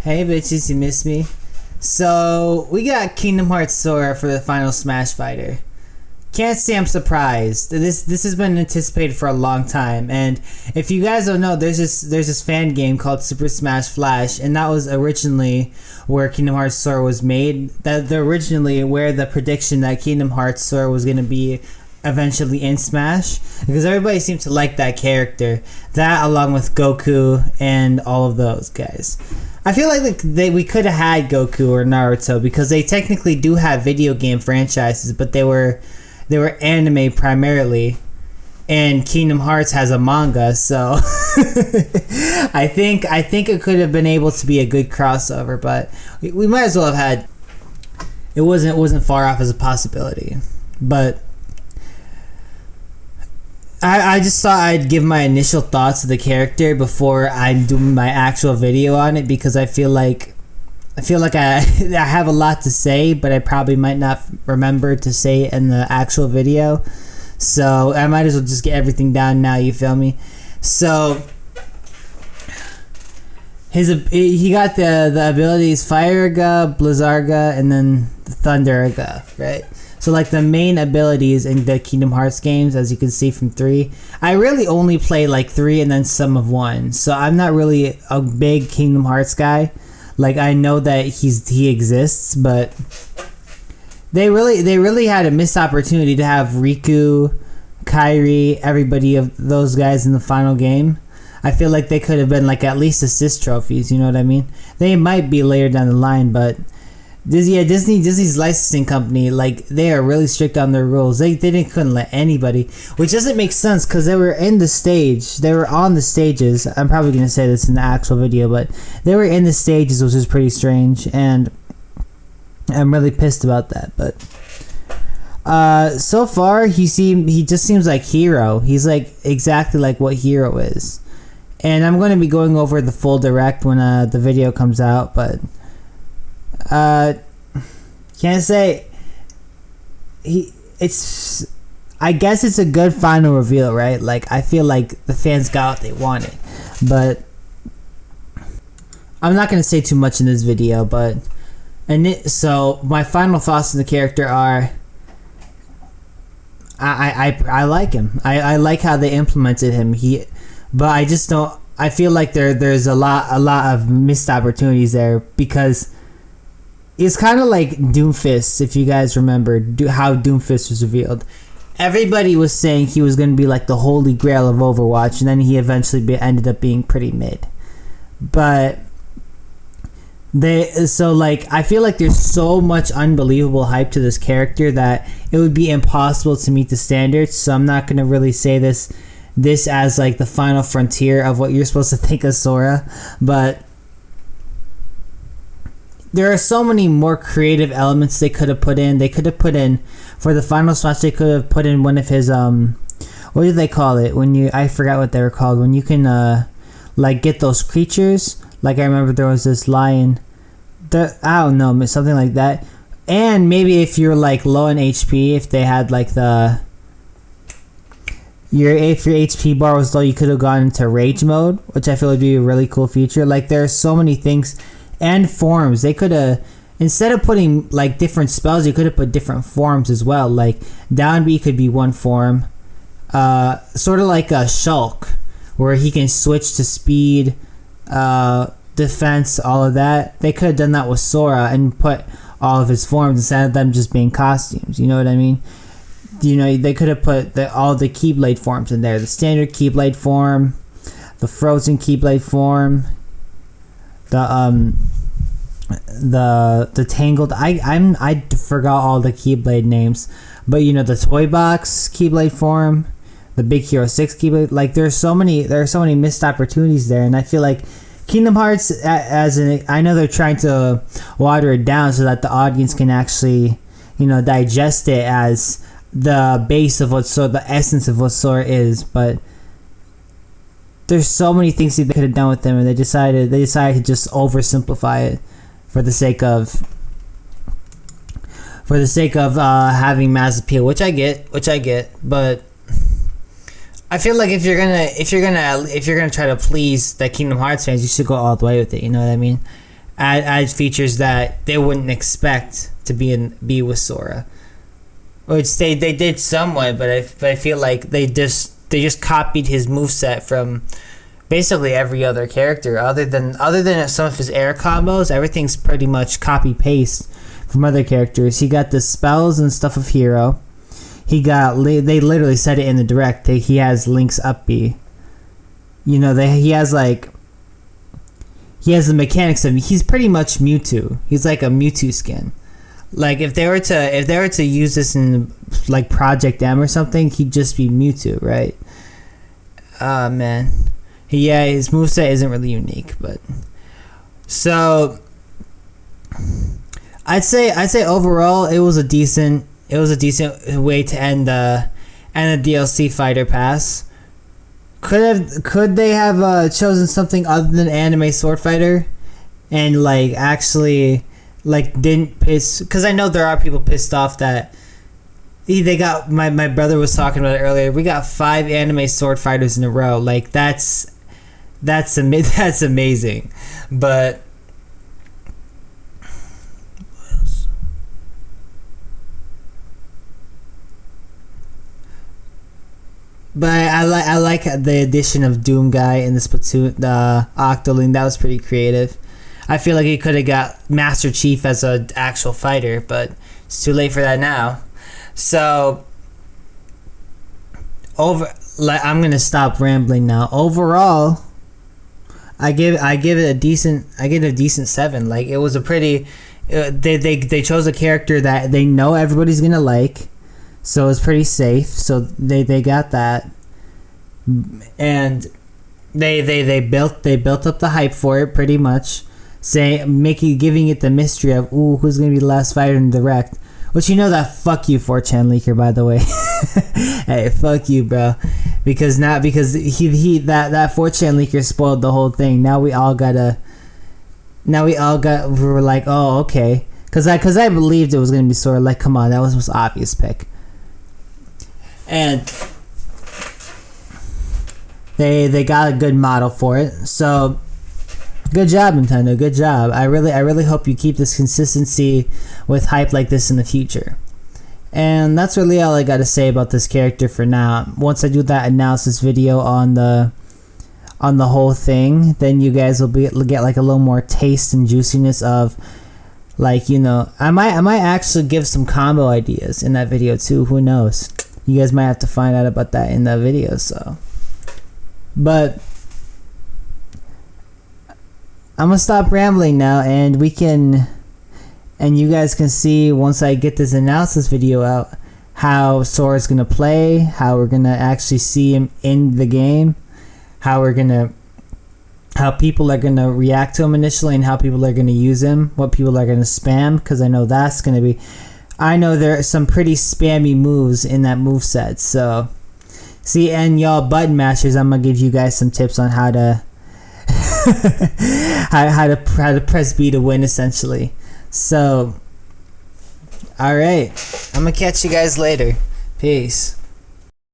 Hey bitches, you missed me? So, we got Kingdom Hearts Sora for the final Smash Fighter. Can't say I'm surprised. This has been anticipated for a long time, and if you guys don't know, there's this fan game called Super Smash Flash, and that was originally where Kingdom Hearts Sora was made. That originally where the prediction that Kingdom Hearts Sora was gonna be eventually in Smash, because everybody seemed to like that character. That along with Goku and all of those guys. I feel like we could have had Goku or Naruto because they technically do have video game franchises, but they were anime primarily, and Kingdom Hearts has a manga, so I think it could have been able to be a good crossover, but we might as well have had. It wasn't far off as a possibility, but I just thought I'd give my initial thoughts of the character before I do my actual video on it, because I feel like I have a lot to say, but I probably might not remember to say it in the actual video. So I might as well just get everything down now, you feel me? So he got the abilities Fire-Aga, Blizzarga, and then Thunder-Aga, right? So like the main abilities in the Kingdom Hearts games, as you can see from 3, I really only play like 3 and then some of 1. So I'm not really a big Kingdom Hearts guy. Like, I know that he exists, but they really had a missed opportunity to have Riku, Kairi, everybody of those guys in the final game. I feel like they could have been like at least assist trophies, you know what I mean? They might be later down the line, but Disney's licensing company, like, they are really strict on their rules. They couldn't let anybody, which doesn't make sense because they were in the stage. They were on the stages. I'm probably going to say this in the actual video, but they were in the stages, which is pretty strange, and I'm really pissed about that. But so far, he just seems like Hero. He's like exactly like what Hero is. And I'm going to be going over the full direct when the video comes out, but can't say I guess it's a good final reveal, right? Like, I feel like the fans got what they wanted, but I'm not gonna say too much in this video. But so my final thoughts on the character are I like him. I like how they implemented him. But I just don't. I feel like there's a lot of missed opportunities there, because it's kind of like Doomfist, if you guys remember how Doomfist was revealed. Everybody was saying he was going to be like the holy grail of Overwatch, and then he eventually ended up being pretty mid. But I feel like there's so much unbelievable hype to this character that it would be impossible to meet the standards. So I'm not going to really say this as like the final frontier of what you're supposed to think of Sora, but there are so many more creative elements they could have put in. They could have put in, for the final Smash, they could have put in one of his, what do they call it? I forgot what they were called. When you can, like, get those creatures. Like, I remember there was this lion. I don't know, something like that. And maybe if you're, like, low in HP, if they had, like, if your HP bar was low, you could have gone into Rage mode, which I feel would be a really cool feature. Like, there are so many things. And forms. They could have, instead of putting like different spells, you could have put different forms as well. Like down B could be one form, sort of like a Shulk, where he can switch to speed, defense, all of that. They could have done that with Sora and put all of his forms instead of them just being costumes. You know what I mean? You know, they could have put all the Keyblade forms in there. The standard Keyblade form, the frozen Keyblade form, the Tangled. I forgot all the Keyblade names, but you know, the Toy Box Keyblade form, the Big Hero 6 Keyblade. Like, there are so many missed opportunities there, and I feel like Kingdom Hearts, I know they're trying to water it down so that the audience can actually, you know, digest it as the base of the essence of what Sora is, but there's so many things they could have done with them, and they decided to just oversimplify it for the sake of having mass appeal, which I get. But I feel like if you're gonna try to please the Kingdom Hearts fans, you should go all the way with it. You know what I mean? add features that they wouldn't expect to be with Sora. Which they did somewhat, but I feel like they just copied his moveset from basically every other character other than some of his air combos. Everything's pretty much copy paste from other characters. He got the spells and stuff of Hero. They literally said it in the direct. He has Link's up B. You know, he has the mechanics of, he's pretty much Mewtwo. He's like a Mewtwo skin. Like if they were to use this in like Project M or something, he'd just be Mewtwo, right? Man. Yeah, his moveset isn't really unique, but so I'd say overall it was a decent way to end the DLC fighter pass. Could they have chosen something other than anime sword fighter and like actually like didn't piss, because I know there are people pissed off that they got, my brother was talking about it earlier, we got 5 anime sword fighters in a row. Like that's amazing. But I like the addition of Doom Guy in the Splatoon Octoling. That was pretty creative. I feel like he could have got Master Chief as an actual fighter, but it's too late for that now. So I'm gonna stop rambling now. Overall, I give it a decent 7. Like it was a pretty they chose a character that they know everybody's gonna like, so it's pretty safe. So they got that, and they built up the hype for it pretty much, giving it the mystery of who's gonna be the last fighter in the direct. Which, you know that, fuck you 4chan leaker, by the way. Hey, fuck you, bro. Because that 4chan leaker spoiled the whole thing. Now we were like, oh, okay. Cause I believed it was gonna be Sora. Like, come on, that was the most obvious pick. And they got a good model for it. So good job, Nintendo. Good job. I really hope you keep this consistency with hype like this in the future. And that's really all I got to say about this character for now. Once I do that analysis video on the whole thing, then you guys will get like a little more taste and juiciness of, like, you know, I might actually give some combo ideas in that video too. Who knows? You guys might have to find out about that in the video. So, but I'm gonna stop rambling now, and you guys can see once I get this analysis video out how Sora's gonna play, how we're gonna actually see him in the game, how people are gonna react to him initially, and how people are gonna use him, what people are gonna spam, because I know there are some pretty spammy moves in that moveset. So see, and y'all button mashers, I'm gonna give you guys some tips on how to how to press B to win, essentially. So, alright, I'm gonna catch you guys later. Peace.